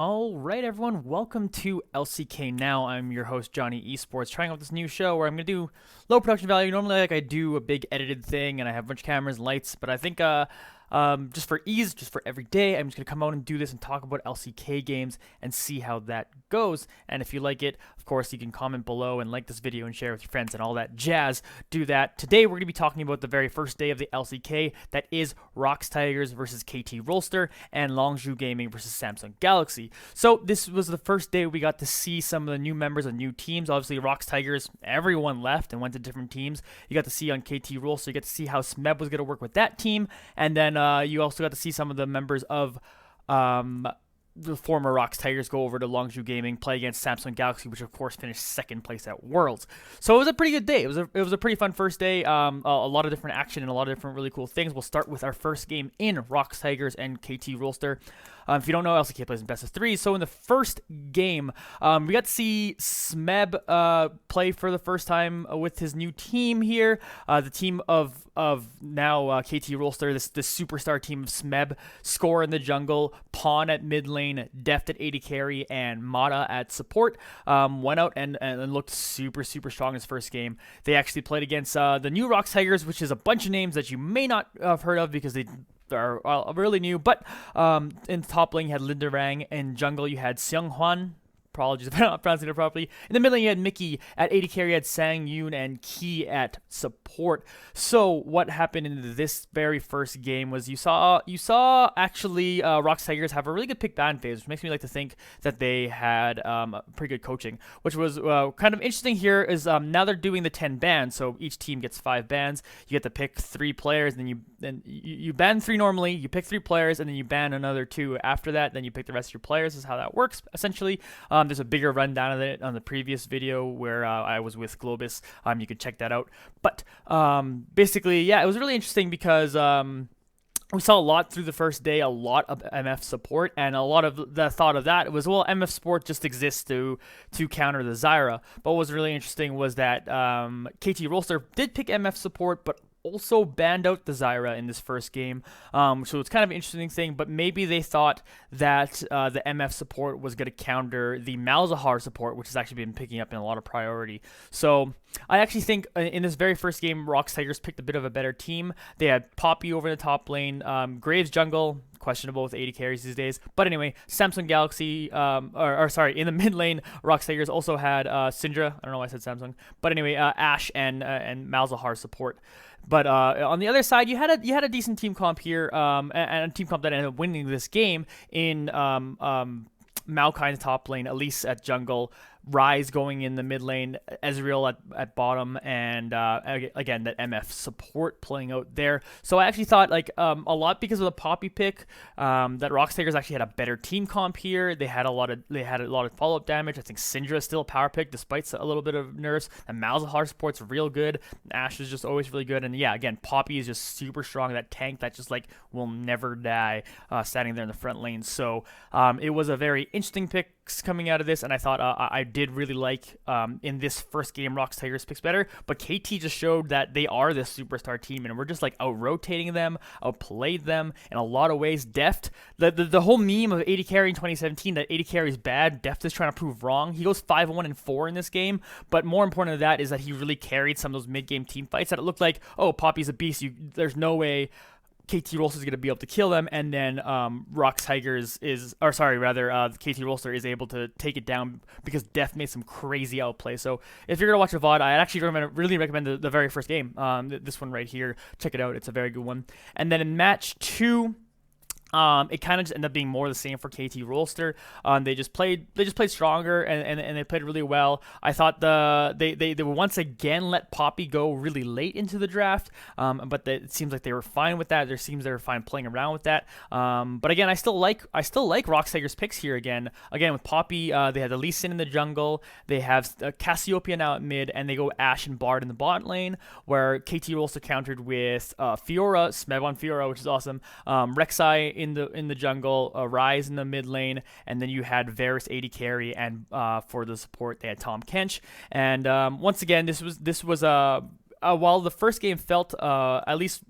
All right, everyone, welcome to LCK Now. I'm your host, Jonny eSports, trying out this new show where I'm going to do low production value. Normally, I do a big edited thing and I have a bunch of cameras and lights, but I think just for ease, just for every day, I'm just going to come out and do this and talk about LCK games and see how that goes. And if you like it, of course, you can comment below and like this video and share with your friends and all that jazz. Do that. Today, we're going to be talking about the very first day of the LCK. That is Rox Tigers versus KT Rolster and Longzhu Gaming versus Samsung Galaxy. So this was the first day we got to see some of the new members of new teams. Obviously, Rox Tigers, everyone left and went to different teams. You got to see on KT Rolster, you get to see how Smeb was going to work with that team. And then you also got to see some of the members of the former Rox Tigers go over to Longzhu Gaming, play against Samsung Galaxy, which of course finished second place at Worlds. So it was a pretty good day. It was a pretty fun first day. A lot of different action and a lot of different really cool things. We'll start with our first game in Rox Tigers and KT Rolster. If you don't know, LCK plays in best of 3. So in the first game, we got to see Smeb play for the first time with his new team here. The team of now KT Rolster, this superstar team of Smeb, Score in the jungle, Pawn at mid lane, Deft at AD carry, and Mata at support. Went out and looked super strong in his first game. They actually played against the new Rox Tigers, which is a bunch of names that you may not have heard of because they are really new, but in top lane you had Linderang, and jungle you had Seung Hwan. Apologies if I'm not pronouncing it properly. In the middle lane you had Mickey at AD carry, you had Sang Yoon and Key at support. So what happened in this very first game was you saw actually Rox Tigers have a really good pick ban phase, which makes me like to think that they had pretty good coaching, which was kind of interesting here is now they're doing the 10 bans, so each team gets 5 bans. You get to pick 3 players, and then you ban 3 normally, you pick 3 players, and then you ban another 2 after that, then you pick the rest of your players. Is how that works essentially. There's a bigger rundown of it on the previous video where I was with Globus. You could check that out. But basically, yeah, it was really interesting because we saw a lot through the first day, a lot of MF support, and a lot of the thought of that was, well, MF support just exists to counter the Zyra. But what was really interesting was that KT Rolster did pick MF support, but also banned out the Zyra in this first game. So it's kind of an interesting thing, but maybe they thought that the MF support was going to counter the Malzahar support, which has actually been picking up in a lot of priority. So I actually think in this very first game, Rox Tigers picked a bit of a better team. They had Poppy over in the top lane, Graves jungle, questionable with 80 carries these days. But anyway, Samsung Galaxy, in the mid lane, Rox Tigers also had Syndra. I don't know why I said Samsung. But anyway, Ashe and Malzahar support. But on the other side, you had a decent team comp here, and a team comp that ended up winning this game in Maokai in the top lane, Elise at jungle, Rise going in the mid lane, Ezreal at bottom, and again, that MF support playing out there. So I actually thought a lot because of the Poppy pick, that Rox Tigers actually had a better team comp here. They had a lot of follow-up damage. I think Syndra is still a power pick despite a little bit of nerfs. And Malzahar support's real good. Ashe is just always really good. And yeah, again, Poppy is just super strong. That tank that just will never die, standing there in the front lane. So it was a very interesting pick coming out of this, and I thought I did really like in this first game Rox Tigers picks better, but KT just showed that they are this superstar team, and we're just out-rotating them, outplayed them in a lot of ways. Deft, the whole meme of AD carry in 2017, that AD carry is bad, Deft is trying to prove wrong. He goes 5-1-4 in this game, but more important than that is that he really carried some of those mid-game team fights that it looked like, oh, Poppy's a beast, there's no way KT Rolster is going to be able to kill them, and then Rox Tigers KT Rolster is able to take it down because Deft made some crazy outplay. So if you're going to watch a VOD, I actually really recommend the very first game, this one right here. Check it out. It's a very good one. And then in match 2, it kind of just ended up being more the same for KT Rolster. They just played stronger and they played really well. I thought they once again let Poppy go really late into the draft, but it seems like they were fine with that. There seems they were fine playing around with that. But again, I still like Rox Tigers picks here again. Again with Poppy, they had the Lee Sin in the jungle. They have Cassiopeia now at mid, and they go Ashe and Bard in the bot lane, where KT Rolster countered with Fiora, Smeb on Fiora, which is awesome. Rek'Sai in the jungle, Rise in the mid lane, and then you had Varus AD carry, and for the support they had Tom Kench. And once again, this was while the first game felt at least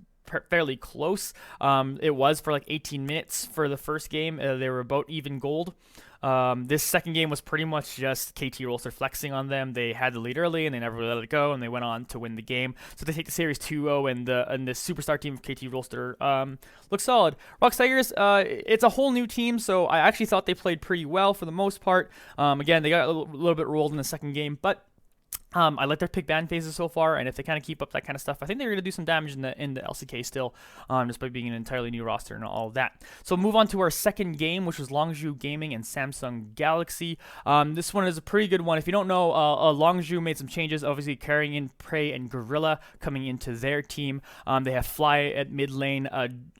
fairly close. It was for like 18 minutes for the first game. They were about even gold. This second game was pretty much just KT Rolster flexing on them. They had the lead early and they never let it go, and they went on to win the game. So they take the series 2-0, and the superstar team of KT Rolster looks solid. Rox Tigers, it's a whole new team, so I actually thought they played pretty well for the most part. Again, they got a little bit rolled in the second game, but I like their pick ban phases so far, and if they kind of keep up that kind of stuff, I think they're going to do some damage in the LCK still, just by being an entirely new roster and all of that. So move on to our second game, which was Longzhu Gaming and Samsung Galaxy. This one is a pretty good one. If you don't know, Longzhu made some changes, obviously carrying in Prey and Gorilla coming into their team. They have Fly at mid lane.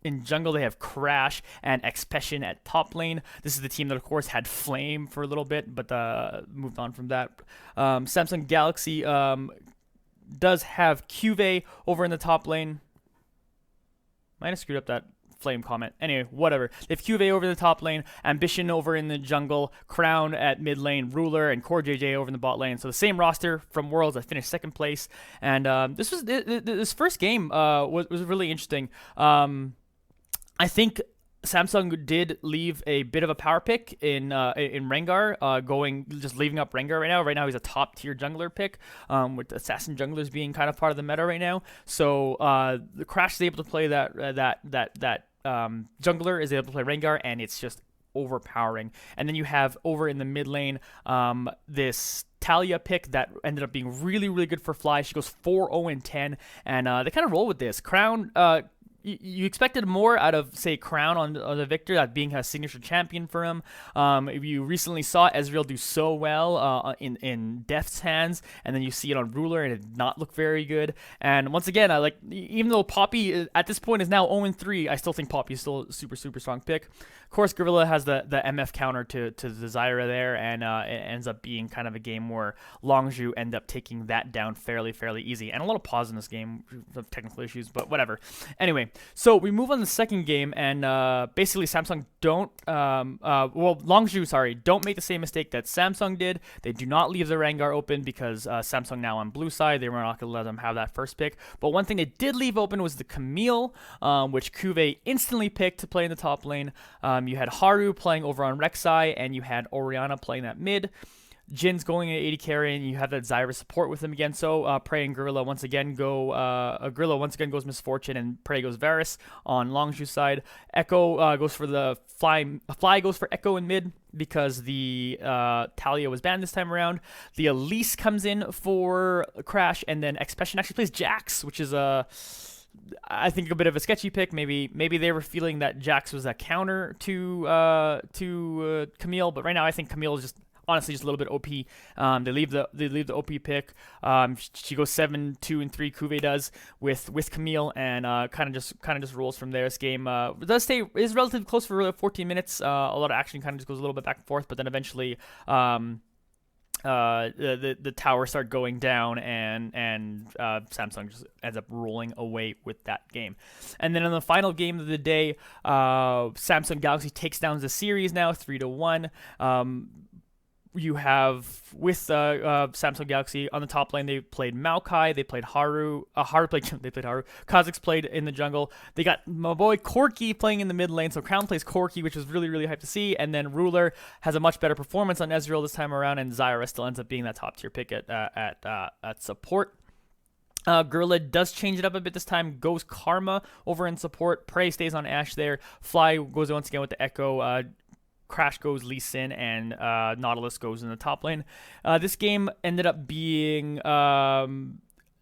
In jungle, they have Crash and Expession at top lane. This is the team that, of course, had Flame for a little bit, but moved on from that. Samsung Galaxy does have Cuvee over in the top lane. Might have screwed up that Flame comment. Anyway, whatever. They have Cuvee over in the top lane, Ambition over in the jungle, Crown at mid lane, Ruler and Core JJ over in the bot lane. So the same roster from Worlds that finished second place. And this first game was really interesting. I think Samsung did leave a bit of a power pick in Rengar, just leaving up Rengar right now. Right now he's a top tier jungler pick, with assassin junglers being kind of part of the meta right now. So the Crash is able to play that jungler is able to play Rengar, and it's just overpowering. And then you have over in the mid lane this Talia pick that ended up being really, really good for Fly. She goes 4-0-10, and they kind of roll with this. Crown, you expected more out of, say, Crown on the Victor, that being a signature champion for him. You recently saw Ezreal do so well in Death's hands, and then you see it on Ruler, and it did not look very good. And once again, even though Poppy at this point is now 0-3, I still think Poppy is still a super, super strong pick. Of course, Gorilla has the MF counter to the Zyra there, and it ends up being kind of a game where Longzhu end up taking that down fairly easy. And a lot of pause in this game of technical issues, but whatever. Anyway, so we move on to the second game, and basically Samsung Longzhu don't make the same mistake that Samsung did. They do not leave the Rengar open because Samsung now on blue side, they were not going to let them have that first pick. But one thing they did leave open was the Camille, which Cuvee instantly picked to play in the top lane. You had Haru playing over on Rek'Sai, and you had Orianna playing that mid. Jin's going at 80 carry, and you have that Zyra support with him again. So Prey and Gorilla once again goes Misfortune, and Prey goes Varus on Longzhu side. Echo goes for the Fly goes for Echo in mid because the Talia was banned this time around. The Elise comes in for Crash, and then Expession actually plays Jax, which is I think a bit of a sketchy pick. Maybe they were feeling that Jax was a counter to Camille, but right now I think Camille is honestly just a little bit OP. They leave the OP pick. She goes 7-2-3. Cuvee does with Camille, and kind of just rolls from there. This game is relatively close for 14 minutes. A lot of action kind of just goes a little bit back and forth, but then eventually the towers start going down, and Samsung just ends up rolling away with that game. And then in the final game of the day, Samsung Galaxy takes down the series now 3-1. You have with Samsung Galaxy on the top lane, they played Maokai, they played Haru. They played Haru. Kha'Zix played in the jungle. They got my boy Corki playing in the mid lane. So Crown plays Corki, which was really, really hyped to see. And then Ruler has a much better performance on Ezreal this time around, and Zyra still ends up being that top tier pick at support. Gorilla does change it up a bit this time, goes Karma over in support. Prey stays on Ashe there. Fly goes once again with the Echo. Crash goes Lee Sin, and Nautilus goes in the top lane. This game ended up being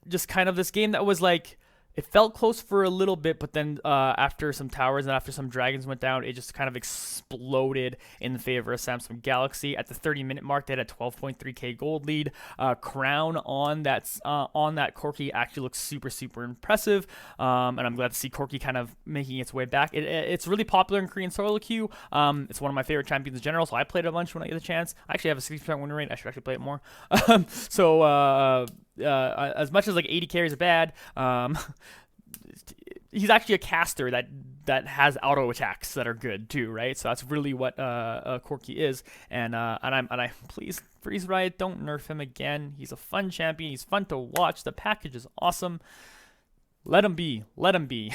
just kind of this game that was like, it felt close for a little bit, but then after some towers and after some dragons went down, it just kind of exploded in favor of Samsung Galaxy. At the 30-minute mark, they had a 12.3k gold lead. Crown on that Corki actually looks super, super impressive, and I'm glad to see Corki kind of making its way back. It's really popular in Korean solo queue. It's one of my favorite champions in general, so I played it a bunch when I get the chance. I actually have a 60% win rate. I should actually play it more. As much as like 80 carries are bad, he's actually a caster that has auto attacks that are good too, right? So that's really what Corki is, and I please Freeze Riot, don't nerf him again. He's a fun champion. He's fun to watch. The package is awesome. Let them be. Let them be.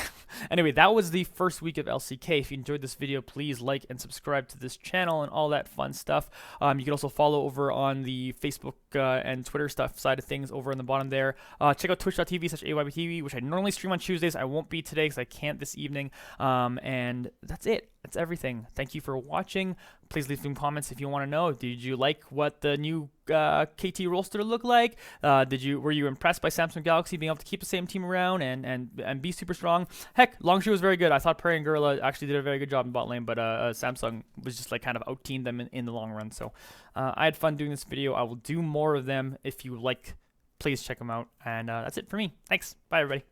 Anyway, that was the first week of LCK. If you enjoyed this video, please like and subscribe to this channel and all that fun stuff. You can also follow over on the Facebook and Twitter stuff side of things over in the bottom there. Check out twitch.tv/AYBTV, which I normally stream on Tuesdays. I won't be today because I can't this evening. And that's it. That's everything. Thank you for watching. Please leave some comments if you want to know. Did you like what the new KT Rolster looked like? Were you impressed by Samsung Galaxy being able to keep the same team around and be super strong? Heck, Longzhu was very good. I thought Prairie and Gorilla actually did a very good job in bot lane, but Samsung was just like kind of out-teamed them in the long run. So I had fun doing this video. I will do more of them. If you like, please check them out. And that's it for me. Thanks. Bye, everybody.